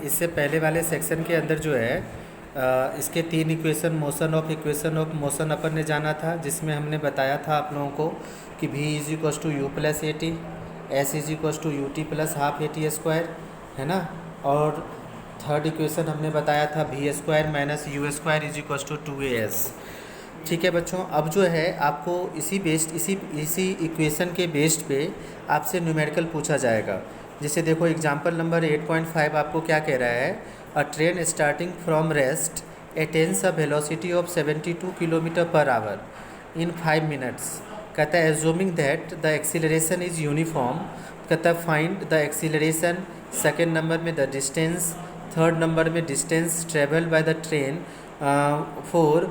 इससे पहले वाले सेक्शन के अंदर जो है इसके 3 इक्वेशन इक्वेशन ऑफ मोशन अपन ने जाना था, जिसमें हमने बताया था आप लोगों को कि v is equals to u plus a t, s is equals to u t plus half a t square, है ना। और थर्ड इक्वेशन हमने बताया था v square minus u square is equals to 2as। ठीक है बच्चों, अब जो है आपको इसी इक्वेशन के बेस्ड पे आपसे न्यूमेरिकल पूछा जाएगा। जैसे देखो एग्जांपल नंबर 8.5 आपको क्या कह रहा है, अ train starting from rest attains a velocity of 72 kilometre per hour in 5 minutes. कहता है assuming that the acceleration is uniform, कहता है find the acceleration, second number में द डिस्टेंस, थर्ड नंबर में distance travel by the train for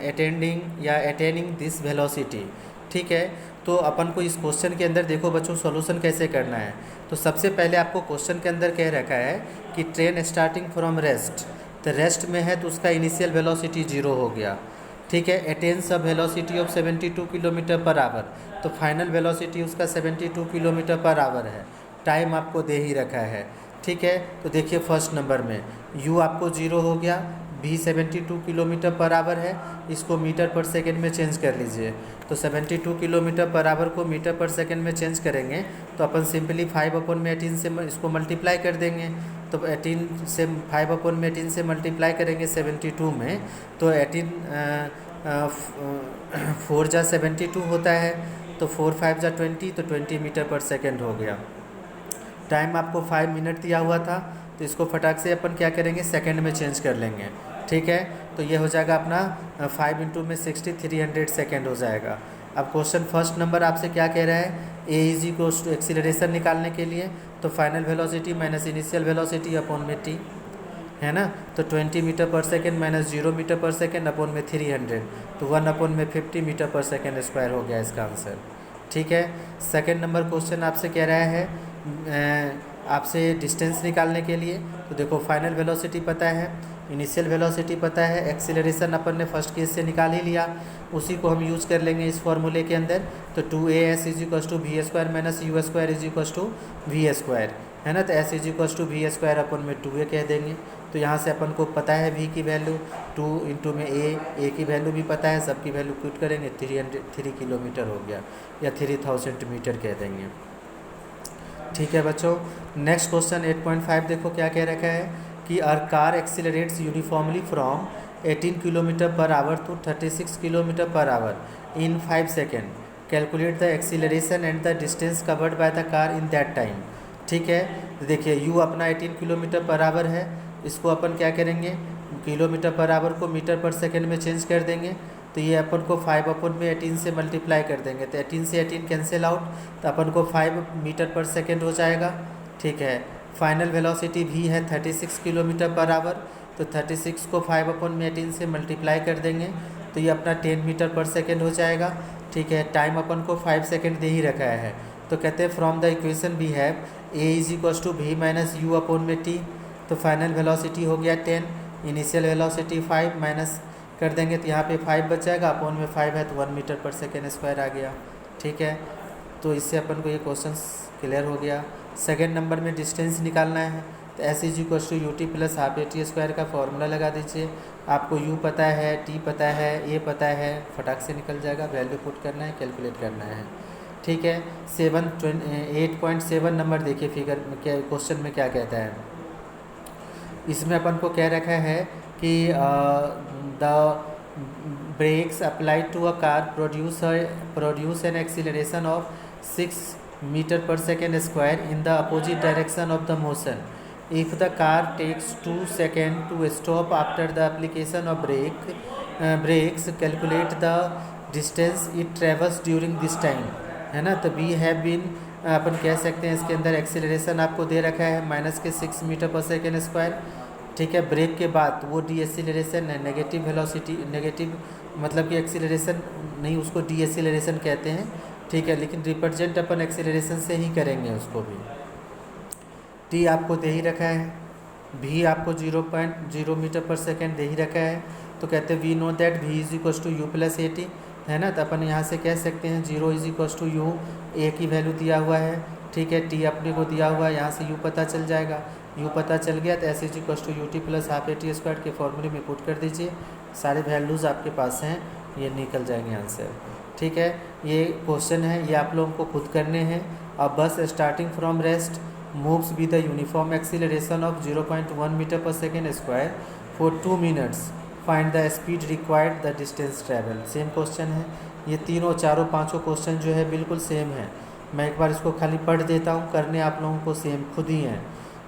attaining this velocity. ठीक है, तो अपन को इस क्वेश्चन के अंदर देखो बच्चों सॉल्यूशन कैसे करना है। तो सबसे पहले आपको क्वेश्चन के अंदर कह रखा है कि ट्रेन स्टार्टिंग फ्रॉम रेस्ट, तो रेस्ट में है तो उसका इनिशियल वेलोसिटी 0 हो गया। ठीक है, attains a velocity of 72 kilometre per our, तो फाइनल वेलोसिटी उसका 72 किलोमीटर पर आवर है। टाइम आपको दे ही रखा है। ठीक है, तो देखिए फर्स्ट नंबर में u आपको 0 हो गया, v 72 किलोमीटर पर आवर है, इसको मीटर पर सेकेंड में चेंज कर लीजिए। तो 72 किलोमीटर पर आवर को मीटर पर सेकेंड में चेंज करेंगे तो अपन सिंपली 5/18 से इसको मल्टीप्लाई कर देंगे। तो 18 से 5/18 से मल्टीप्लाई करेंगे 72 में, तो 4 जा 72 होता है, तो 4 5 जा 20, तो 20 मीटर पर सेकेंड हो गया। टाइम आपको 5 मिनट दिया हुआ था, तो इसको फटाक से अपन क्या करेंगे सेकंड में चेंज कर लेंगे। ठीक है, तो ये हो जाएगा अपना 5 इंटू में 60, 300 सेकेंड हो जाएगा। अब क्वेश्चन फर्स्ट नंबर आपसे क्या कह रहा है, ए इज इक्वल्स टू एक्सीलरेशन निकालने के लिए, तो final velocity minus initial velocity upon में टी, है ना। तो 20 metre per second minus 0 metre per second upon में 300, तो 1/50 मीटर पर सेकेंड स्क्वायर हो गया इसका आंसर। ठीक है, सेकेंड नंबर क्वेश्चन आपसे कह रहा है आपसे डिस्टेंस निकालने के लिए। तो देखो फाइनल वेलोसिटी पता है, इनिशियल वेलोसिटी पता है, एक्सीलरेशन अपन ने फर्स्ट केस से निकाल ही लिया, उसी को हम यूज़ कर लेंगे इस फॉर्मूले के अंदर। तो 2as is equals to v square minus u square is equals to v square, है ना। तो s is equals to v square अपन में 2a कह देंगे। तो यहाँ से अपन को पता है v की वैल्यू 2 इंटू में a की वैल्यू भी पता है, सबकी वैल्यू पुट करेंगे 3 किलोमीटर हो गया, या 3000 मीटर कह देंगे। ठीक है बच्चों, नेक्स्ट क्वेश्चन 8.5 देखो क्या कह रखा है कि uh car accelerates uniformly from 18 kilometre per hour to 36 kilometre per hour in 5 second. Calculate the acceleration and the distance covered by the car in that time. ठीक है, तो देखिए u अपना 18 किलोमीटर पर आवर है, इसको अपन क्या करेंगे kilometre per our को मीटर पर सेकेंड में चेंज कर देंगे। तो ये अपन को 5/18 से मल्टीप्लाई कर देंगे, तो 18 से 18 कैंसिल आउट, तो अपन को 5 मीटर पर सेकेंड हो जाएगा। ठीक है, फाइनल वेलोसिटी भी है 36 किलोमीटर पर आवर, तो 36 को 5/18 से मल्टीप्लाई कर देंगे, तो ये अपना 10 मीटर पर सेकेंड हो जाएगा। ठीक है, टाइम अपन को 5 सेकेंड दे ही रखा है। तो कहते हैं from the equation we have a is equals to v minus u upon में टी, तो फाइनल वेलोसिटी हो गया 10, इनिशियल वेलोसिटी 5 माइनस कर देंगे, तो यहाँ पे 5 बच जाएगा, अपॉन में 5 है तो 1 मीटर पर सेकेंड स्क्वायर आ गया। ठीक है, तो इससे अपन को ये क्वेश्चन क्लियर हो गया। सेकेंड नंबर में डिस्टेंस निकालना है, तो s is equal to u t plus half a t square का फॉर्मूला लगा दीजिए। आपको यू पता है, टी पता है, ए पता है, फटाक से निकल जाएगा, वैल्यू पुट करना है, कैलकुलेट करना है। ठीक है, 8.7 नंबर देखिए फिगर में क्या क्वेश्चन में क्या कहता है। इसमें अपन को कह रखा है कि the brakes applied to a car produce an acceleration of 6 meter per second square in the opposite direction of the motion. If the car takes 2 seconds to stop after the application of brakes, calculate the distance it travels during this time, है ना। तो we have been अपन कह सकते हैं इसके अंदर acceleration आपको दे रखा है माइनस के 6 मीटर पर सेकेंड स्क्वायर। ठीक है, ब्रेक के बाद वो डी एक्सीलरेशन है, नेगेटिव वेलोसिटी, नेगेटिव मतलब कि एक्सीलरेशन नहीं, उसको डी एक्सीलरेशन कहते हैं। ठीक है, लेकिन रिप्रेजेंट अपन एक्सीलरेशन से ही करेंगे उसको भी। टी आपको दे ही रखा है, भी आपको 0.0 मीटर पर सेकेंड दे ही रखा है। तो कहते हैं we know that v is equals to u plus a t, है ना। तो अपन यहाँ से कह सकते हैं 0 इज इक्वस टू यू, ए की वैल्यू दिया हुआ है। ठीक है, टी अपने को दिया हुआ है, यहाँ से यू पता चल जाएगा। यू पता चल गया तो s is equal to u t plus half a t square के फॉर्मूले में पुट कर दीजिए, सारे वैल्यूज़ आपके पास हैं, ये निकल जाएंगे आंसर। ठीक है, ये क्वेश्चन है, ये आप लोगों को खुद करने हैं। अब bus starting from rest moves with the uniform acceleration of 0.1 metre per second square for 2 minutes, find the speed required, the distance travel. Same question है, ये तीनों चारों पांचों क्वेश्चन जो है बिल्कुल सेम है। मैं एक बार इसको खाली पढ़ देता हूँ, करने आप लोगों को सेम खुद ही हैं।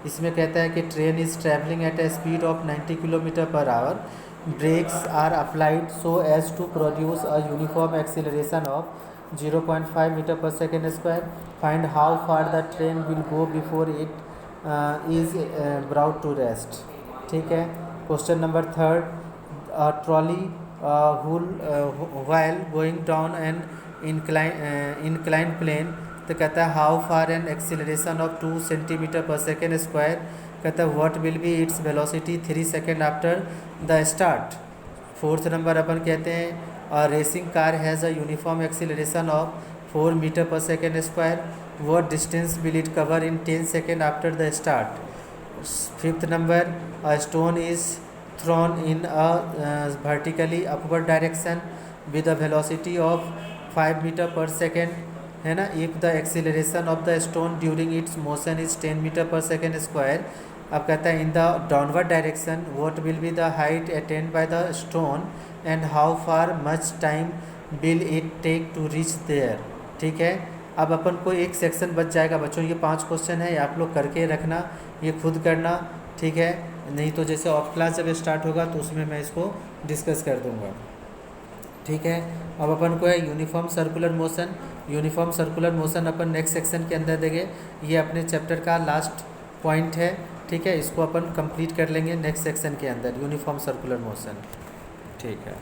इसमें कहता है कि train is travelling eight A speed of 90 kilometre per our, brakes are applied so as to produce a uniform acceleration of 0.5 meter per second square. Find how far the train will go before it is brought to rest. ठीक है, question number third, trolley while going down an inclined plane, तो कहता है how far an acceleration of 2 centimetre per second square, कहता है what will be its velocity 3 second after the start. Fourth number अपन कहते हैं racing car has a uniform acceleration of 4 metre per second square, what distance will it cover in 10 second after the start. Fifth number stone is thrown in a vertically upward direction with a velocity of 5 metre per second, है ना। If the acceleration of the stone during its motion is 10 metre per second square, अब कहता है in the downward direction what will be the height attend by the stone and how far much time will it take to reach there. ठीक है, अब अपन को एक section बच जाएगा बच्चों, ये 5 क्वेश्चन है, ये आप लोग करके रखना, ये खुद करना। ठीक है, नहीं तो जैसे ऑफ क्लास जब स्टार्ट होगा तो उसमें मैं इसको डिस्कस कर दूँगा। ठीक है, अब अपन को है uniform circular motion. Uniform circular motion अपन नेक्स्ट सेक्शन के अंदर देंगे, ये अपने चैप्टर का लास्ट पॉइंट है। ठीक है, इसको अपन कंप्लीट कर लेंगे नेक्स्ट सेक्शन के अंदर, यूनिफॉर्म सर्कुलर मोशन। ठीक है।